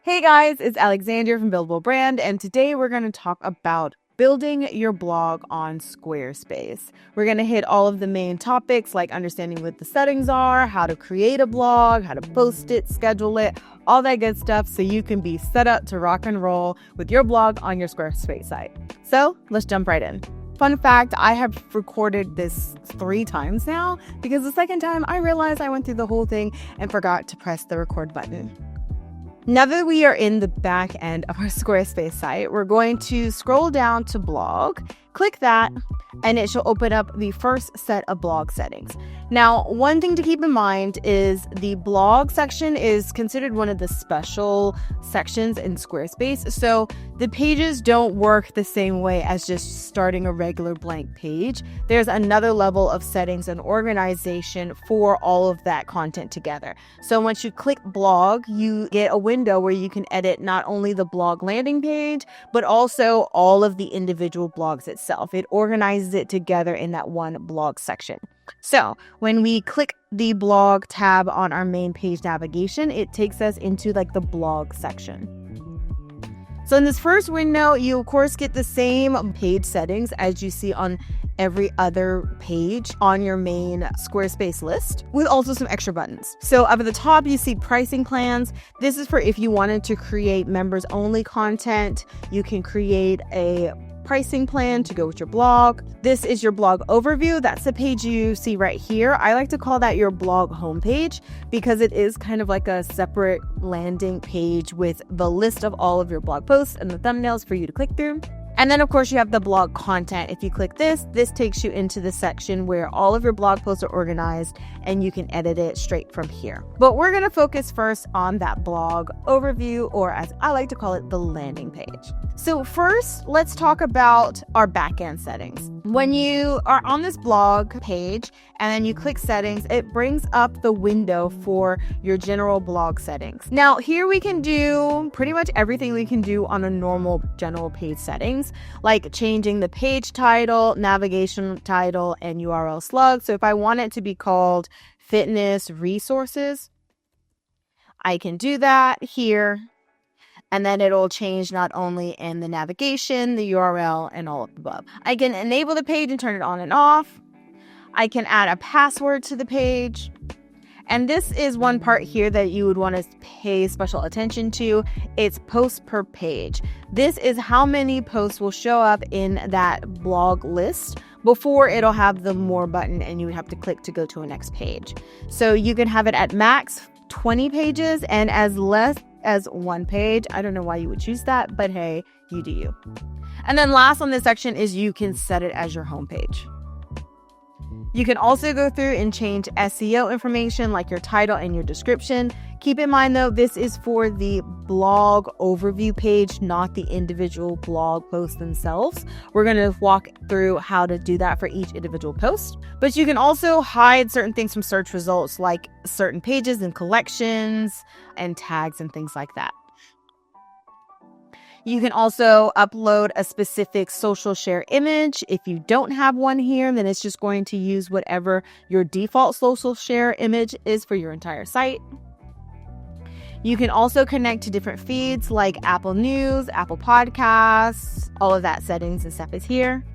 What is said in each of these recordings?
Hey guys, it's Alexandria from Buildable Brand, and today we're going to talk about building your blog on Squarespace. We're going to hit all of the main topics like understanding what the settings are, how to create a blog, how to post it, schedule it, all that good stuff so you can be set up to rock and roll with your blog on your Squarespace site. So let's jump right in. Fun fact, I have recorded this 3 times now because the second time I realized I went through the whole thing and forgot to press the record button. Now that we are in the back end of our Squarespace site, we're going to scroll down to blog, click that, and it shall open up the first set of blog settings. Now, one thing to keep in mind is the blog section is considered one of the special sections in Squarespace. So the pages don't work the same way as just starting a regular blank page. There's another level of settings and organization for all of that content together. So once you click blog, you get a window where you can edit not only the blog landing page, but also all of the individual blogs itself. It organizes it together in that one blog section. So when we click the blog tab on our main page navigation, it takes us into like the blog section. So in this first window, you of course get the same page settings as you see on every other page on your main Squarespace list, with also some extra buttons. So up at the top, you see pricing plans. This is for if you wanted to create members only content. You can create a pricing plan to go with your blog. This is your blog overview. That's the page you see right here. I like to call that your blog homepage because it is kind of like a separate landing page with the list of all of your blog posts and the thumbnails for you to click through. And then, of course, you have the blog content. If you click this takes you into the section where all of your blog posts are organized and you can edit it straight from here. But we're going to focus first on that blog overview, or as I like to call it, the landing page. So first, let's talk about our backend settings. When you are on this blog page and then you click settings, it brings up the window for your general blog settings. Now, here we can do pretty much everything we can do on a normal general page settings, like changing the page title, navigation title, and URL slug. So if I want it to be called fitness resources, I can do that here. And then it'll change not only in the navigation, the URL, and all of the above. I can enable the page and turn it on and off. I can add a password to the page. And this is one part here that you would want to pay special attention to. It's posts per page. This is how many posts will show up in that blog list before it'll have the more button and you would have to click to go to a next page. So you can have it at max 20 pages and as less as 1 page. I don't know why you would choose that, but hey, you do you. And then last on this section is you can set it as your homepage. You can also go through and change SEO information like your title and your description. Keep in mind though, this is for the blog overview page, not the individual blog posts themselves. We're going to walk through how to do that for each individual post. But you can also hide certain things from search results like certain pages and collections and tags and things like that. You can also upload a specific social share image. If you don't have one here, then it's just going to use whatever your default social share image is for your entire site. You can also connect to different feeds like Apple News, Apple Podcasts, all of that settings and stuff is here.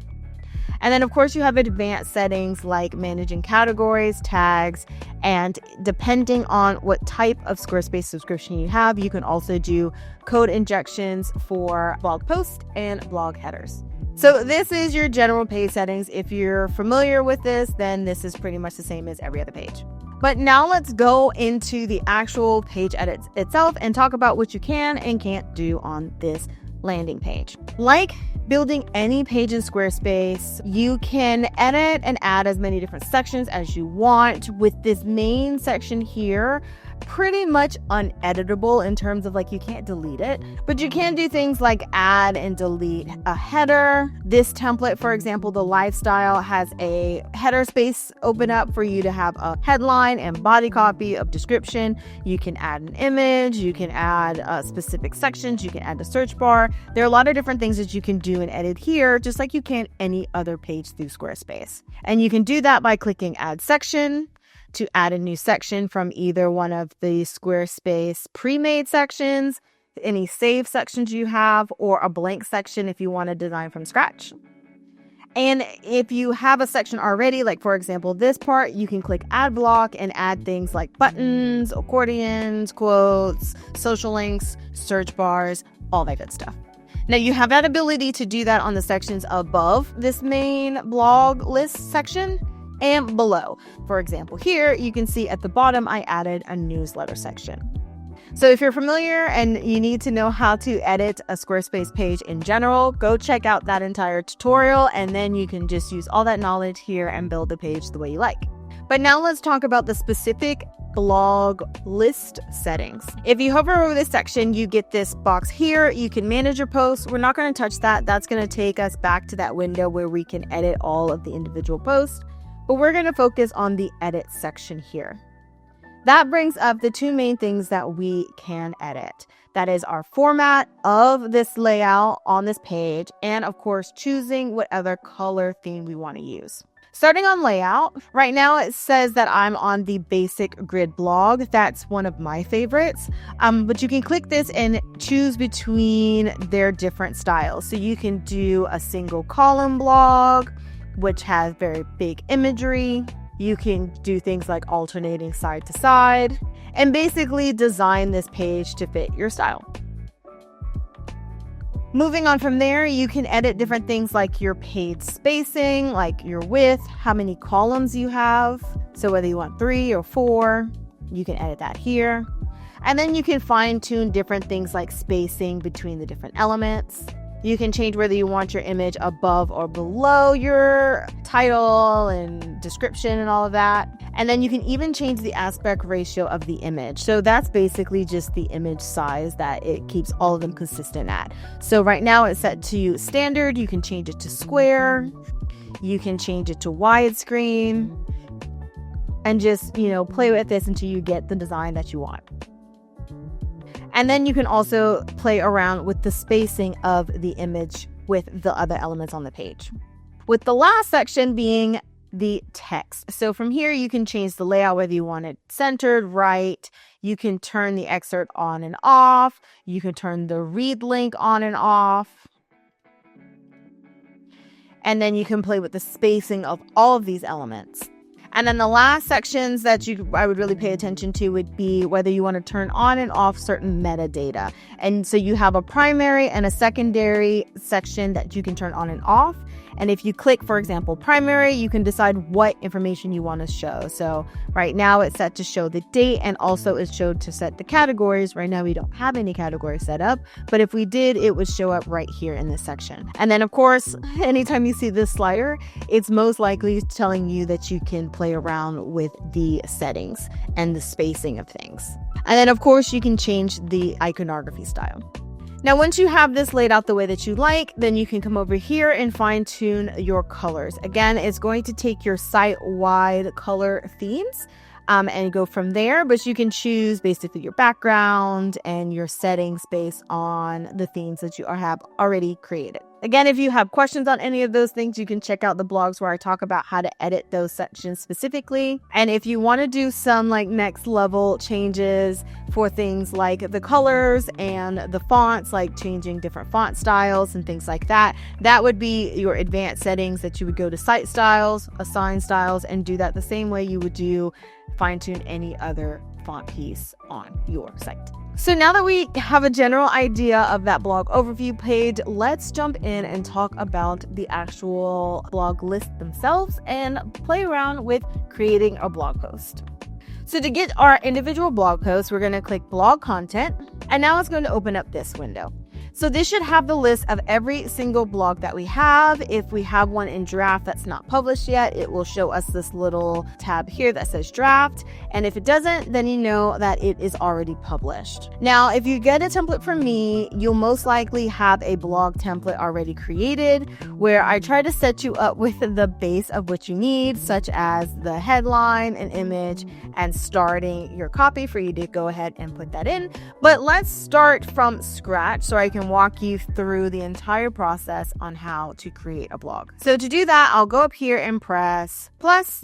And then, of course, you have advanced settings like managing categories, tags, and depending on what type of Squarespace subscription you have, you can also do code injections for blog posts and blog headers. So this is your general page settings. If you're familiar with this, then this is pretty much the same as every other page. But now let's go into the actual page edit itself and talk about what you can and can't do on this landing page. Like building any page in Squarespace, you can edit and add as many different sections as you want. With this main section here, pretty much uneditable in terms of like you can't delete it, but you can do things like add and delete a header. This template, for example, the lifestyle, has a header space open up for you to have a headline and body copy of description. You can add an image, you can add specific sections, you can add a search bar. There are a lot of different things that you can do and edit here, just like you can any other page through Squarespace. And you can do that by clicking add section to add a new section from either one of the Squarespace pre-made sections. any save sections you have, or a blank section if you want to design from scratch. And if you have a section already, like for example, this part, you can click add block and add things like buttons, accordions, quotes, social links, search bars, all that good stuff. Now you have that ability to do that on the sections above this main blog list section and below. For example, here you can see at the bottom, I added a newsletter section. So if you're familiar and you need to know how to edit a Squarespace page in general, go check out that entire tutorial, and then you can just use all that knowledge here and build the page the way you like. But now let's talk about the specific blog list settings. If you hover over this section, you get this box here. You can manage your posts. We're not going to touch that. That's going to take us back to that window where we can edit all of the individual posts. But we're going to focus on the edit section here. That brings up the two main things that we can edit. That is our format of this layout on this page, and of course, choosing what other color theme we want to use. Starting on layout, right now it says that I'm on the basic grid blog. That's one of my favorites. But you can click this and choose between their different styles. So you can do a single column blog, which has very big imagery. You can do things like alternating side to side and basically design this page to fit your style. Moving on from there, you can edit different things like your page spacing, like your width, how many columns you have. So whether you want 3 or 4, you can edit that here. And then you can fine tune different things like spacing between the different elements. You can change whether you want your image above or below your title and description and all of that. And then you can even change the aspect ratio of the image. So that's basically just the image size that it keeps all of them consistent at. So right now it's set to standard. You can change it to square. You can change it to widescreen. And just, play with this until you get the design that you want. And then you can also play around with the spacing of the image with the other elements on the page. With the last section being the text. So from here, you can change the layout, whether you want it centered, right. You can turn the excerpt on and off. You can turn the read link on and off. And then you can play with the spacing of all of these elements. And then the last sections that I would really pay attention to would be whether you want to turn on and off certain metadata. And so you have a primary and a secondary section that you can turn on and off. And if you click, for example, primary, you can decide what information you want to show. So right now it's set to show the date, and also it's showed to set the categories. Right now we don't have any categories set up, but if we did, it would show up right here in this section. And then of course, anytime you see this slider, it's most likely telling you that you can play around with the settings and the spacing of things. And then of course, you can change the iconography style. Now, once you have this laid out the way that you like, then you can come over here and fine tune your colors. Again, it's going to take your site-wide color themes and go from there, but you can choose basically your background and your settings based on the themes that you have already created. Again, if you have questions on any of those things, you can check out the blogs where I talk about how to edit those sections specifically. And if you want to do some next level changes for things like the colors and the fonts, like changing different font styles and things like that, that would be your advanced settings that you would go to site styles, assign styles, and do that the same way you would do fine tune any other font piece on your site. So now that we have a general idea of that blog overview page, let's jump in and talk about the actual blog list themselves and play around with creating a blog post. So to get our individual blog posts, we're going to click blog content, and now it's going to open up this window. So this should have the list of every single blog that we have. If we have one in draft that's not published yet, it will show us this little tab here that says draft. And if it doesn't, then you know that it is already published. Now, if you get a template from me, you'll most likely have a blog template already created where I try to set you up with the base of what you need, such as the headline, an image, and starting your copy for you to go ahead and put that in. But let's start from scratch so I can walk you through the entire process on how to create a blog. So to do that, I'll go up here and press plus,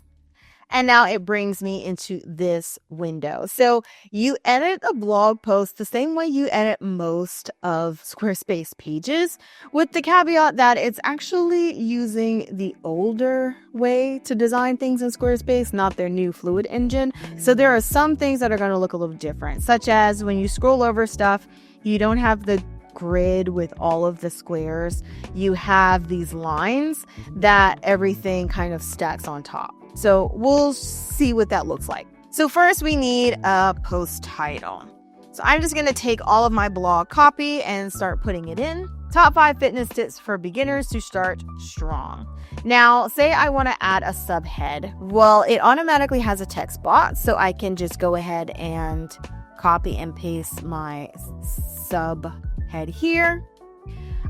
And now it brings me into this window. So you edit a blog post the same way you edit most of Squarespace pages, with the caveat that it's actually using the older way to design things in Squarespace, not their new Fluid engine. So there are some things that are going to look a little different, such as when you scroll over stuff, you don't have the grid with all of the squares. You have these lines that everything kind of stacks on top. So we'll see what that looks like. So first we need a post title. So I'm just going to take all of my blog copy and start putting it in. Top 5 fitness tips for beginners to start strong. Now, say I want to add a subhead. Well, it automatically has a text box, so I can just go ahead and copy and paste my subhead here.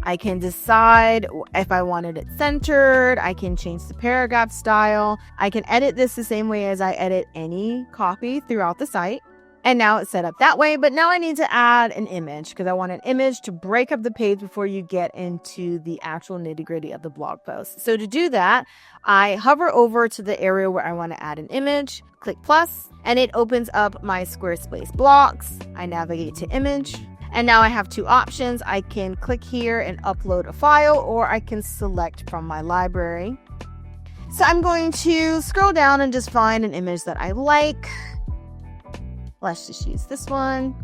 I can decide if I wanted it centered. I can change the paragraph style. I can edit this the same way as I edit any copy throughout the site. And now it's set up that way. But now I need to add an image because I want an image to break up the page before you get into the actual nitty-gritty of the blog post. So to do that, I hover over to the area where I want to add an image, click plus, and it opens up my Squarespace blocks. I navigate to image. And now I have 2 options. I can click here and upload a file, or I can select from my library. So I'm going to scroll down and just find an image that I like. Let's just use this one.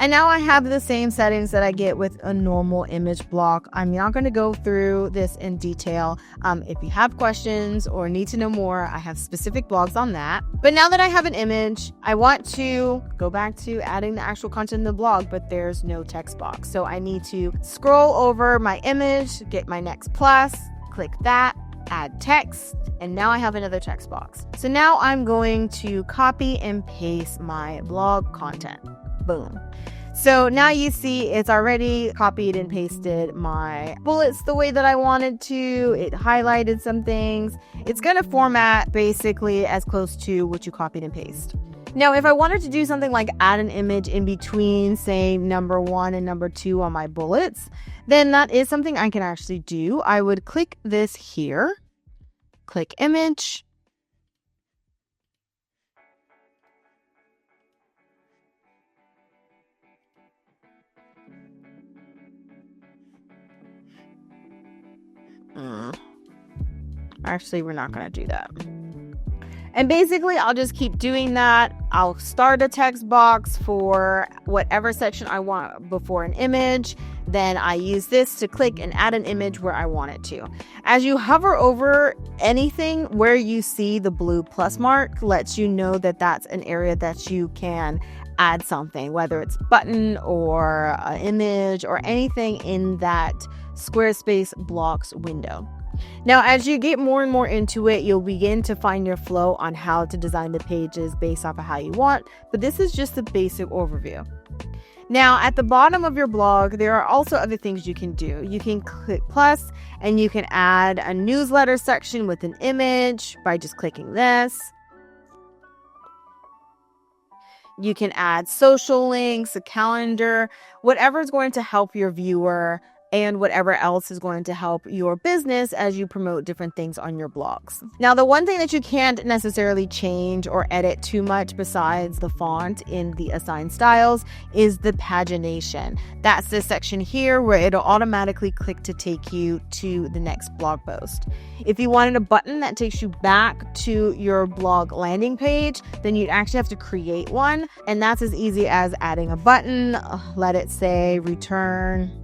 And now I have the same settings that I get with a normal image block. I'm not going to go through this in detail. If you have questions or need to know more, I have specific blogs on that. But now that I have an image, I want to go back to adding the actual content in the blog, but there's no text box. So I need to scroll over my image, get my next plus, click that, add text, and now I have another text box. So now I'm going to copy and paste my blog content. Boom. So now you see it's already copied and pasted my bullets the way that I wanted to. It highlighted some things. It's going to format basically as close to what you copied and paste. Now, if I wanted to do something like add an image in between, say, number 1 and number 2 on my bullets, then that is something I can actually do. I would click this here, click image. Actually, we're not going to do that. And basically, I'll just keep doing that. I'll start a text box for whatever section I want before an image. Then I use this to click and add an image where I want it to. As you hover over anything where you see the blue plus mark, lets you know that that's an area that you can add something, whether it's button or an image or anything in that Squarespace blocks window. Now, as you get more and more into it, you'll begin to find your flow on how to design the pages based off of how you want, but this is just a basic overview. Now, at the bottom of your blog, there are also other things you can do. You can click plus, and you can add a newsletter section with an image by just clicking this. You can add social links, a calendar, whatever is going to help your viewer and whatever else is going to help your business as you promote different things on your blogs. Now, the one thing that you can't necessarily change or edit too much besides the font in the assigned styles is the pagination. That's this section here where it'll automatically click to take you to the next blog post. If you wanted a button that takes you back to your blog landing page, then you'd actually have to create one. And that's as easy as adding a button. Let it say return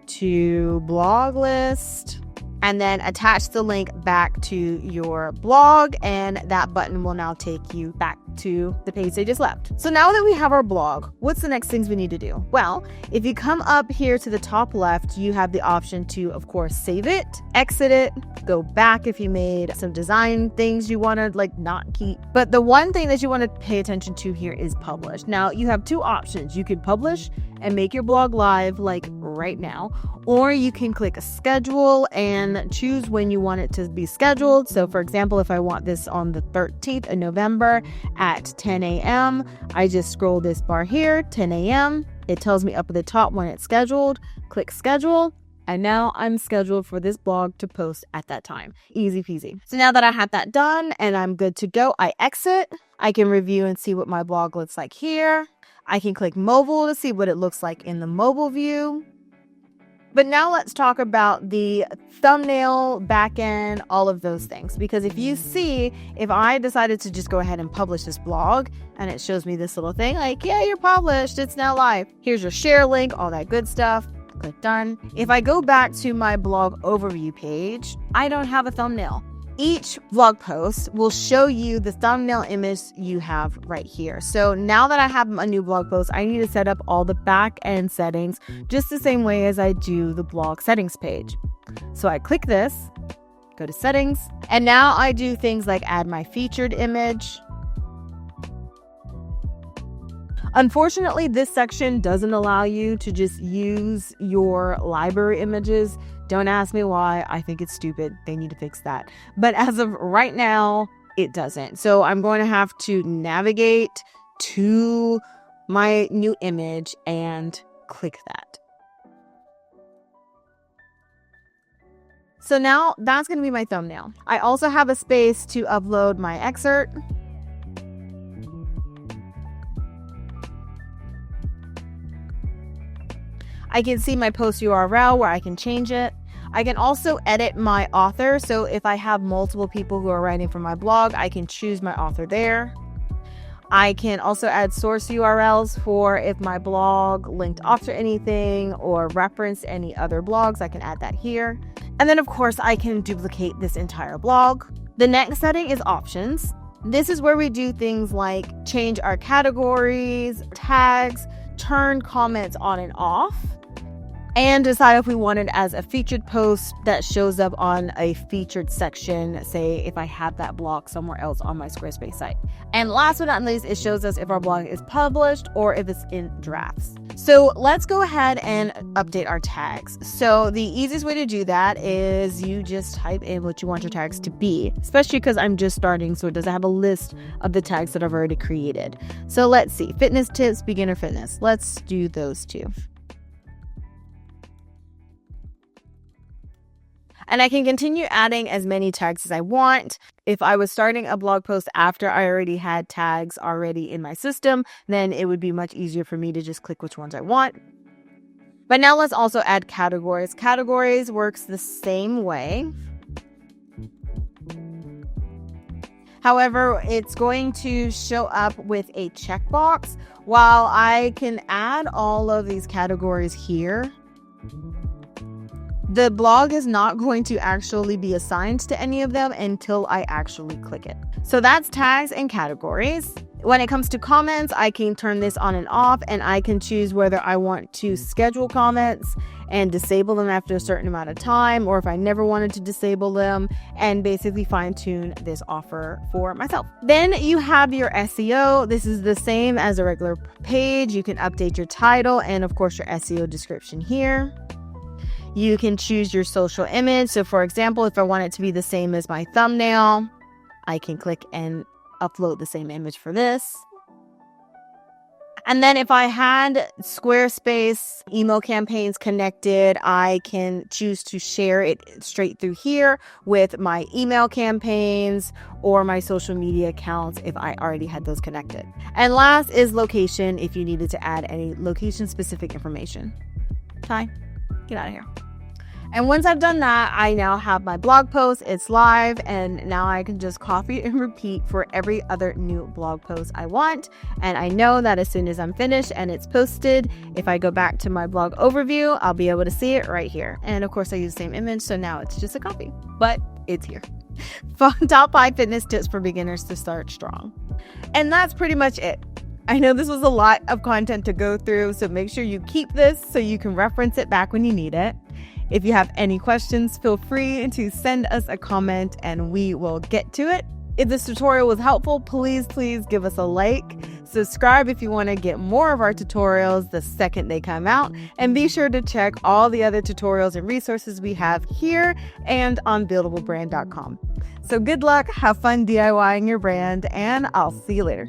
to blog list, and then attach the link back to your blog, and that button will now take you back to the page they just left. So now that we have our blog, what's the next things we need to do? Well, if you come up here to the top left, you have the option to, of course, save it, exit it, go back if you made some design things you want to not keep. But the one thing that you want to pay attention to here is publish. Now, you have 2 options. You could publish and make your blog live right now, or you can click schedule and choose when you want it to be scheduled. So for example, if I want this on the 13th of November at 10 a.m., I just scroll this bar here, 10 a.m. It tells me up at the top when it's scheduled, click schedule, And now I'm scheduled for this blog to post at that time. Easy peasy. So now that I have that done and I'm good to go, I exit. I can review and see what my blog looks like here. I can click mobile to see what it looks like in the mobile view. But now let's talk about the thumbnail, backend, all of those things. Because if you see, if I decided to just go ahead and publish this blog and it shows me this little thing like, yeah, you're published, it's now live. Here's your share link, all that good stuff. Click done. If I go back to my blog overview page, I don't have a thumbnail. Each blog post will show you the thumbnail image you have right here. So now that I have a new blog post, I need to set up all the back end settings just the same way as I do the blog settings page. So I click this, go to settings, and now I do things like add my featured image. Unfortunately, this section doesn't allow you to just use your library images. Don't ask me why. I think it's stupid. They need to fix that. But as of right now, it doesn't. So I'm going to have to navigate to my new image and click that. So now that's going to be my thumbnail. I also have a space to upload my excerpt. I can see my post URL where I can change it. I can also edit my author. So if I have multiple people who are writing for my blog, I can choose my author there. I can also add source URLs for if my blog linked off to anything or referenced any other blogs, I can add that here. And then of course I can duplicate this entire blog. The next setting is options. This is where we do things like change our categories, tags, turn comments on and off, and decide if we want it as a featured post that shows up on a featured section, say if I have that blog somewhere else on my Squarespace site. And last but not least, it shows us if our blog is published or if it's in drafts. So let's go ahead and update our tags. So the easiest way to do that is you just type in what you want your tags to be, especially because I'm just starting, so it doesn't have a list of the tags that I've already created. So let's see, fitness tips, beginner fitness. Let's do those two. And I can continue adding as many tags as I want. If I was starting a blog post after I already had tags already in my system, then it would be much easier for me to just click which ones I want. But now let's also add categories. Categories works the same way. However, it's going to show up with a checkbox. While I can add all of these categories here, the blog is not going to actually be assigned to any of them until I actually click it. So that's tags and categories. When it comes to comments, I can turn this on and off, and I can choose whether I want to schedule comments and disable them after a certain amount of time, or if I never wanted to disable them, and basically fine tune this offer for myself. Then you have your SEO. This is the same as a regular page. You can update your title and of course your SEO description here. You can choose your social image. So for example, if I want it to be the same as my thumbnail, I can click and upload the same image for this. And then if I had Squarespace email campaigns connected, I can choose to share it straight through here with my email campaigns or my social media accounts if I already had those connected. And last is location, if you needed to add any location specific information. Ty, get out of here. And once I've done that, I now have my blog post, it's live, and now I can just copy and repeat for every other new blog post I want. And I know that as soon as I'm finished and it's posted, if I go back to my blog overview, I'll be able to see it right here. And of course I use the same image, so now it's just a copy, but it's here. Top 5 fitness tips for beginners to start strong. And that's pretty much it. I know this was a lot of content to go through, so make sure you keep this so you can reference it back when you need it. If you have any questions, feel free to send us a comment and we will get to it. If this tutorial was helpful, please give us a like. Subscribe if you want to get more of our tutorials the second they come out. And be sure to check all the other tutorials and resources we have here and on buildablebrand.com. So good luck, have fun DIYing your brand, and I'll see you later.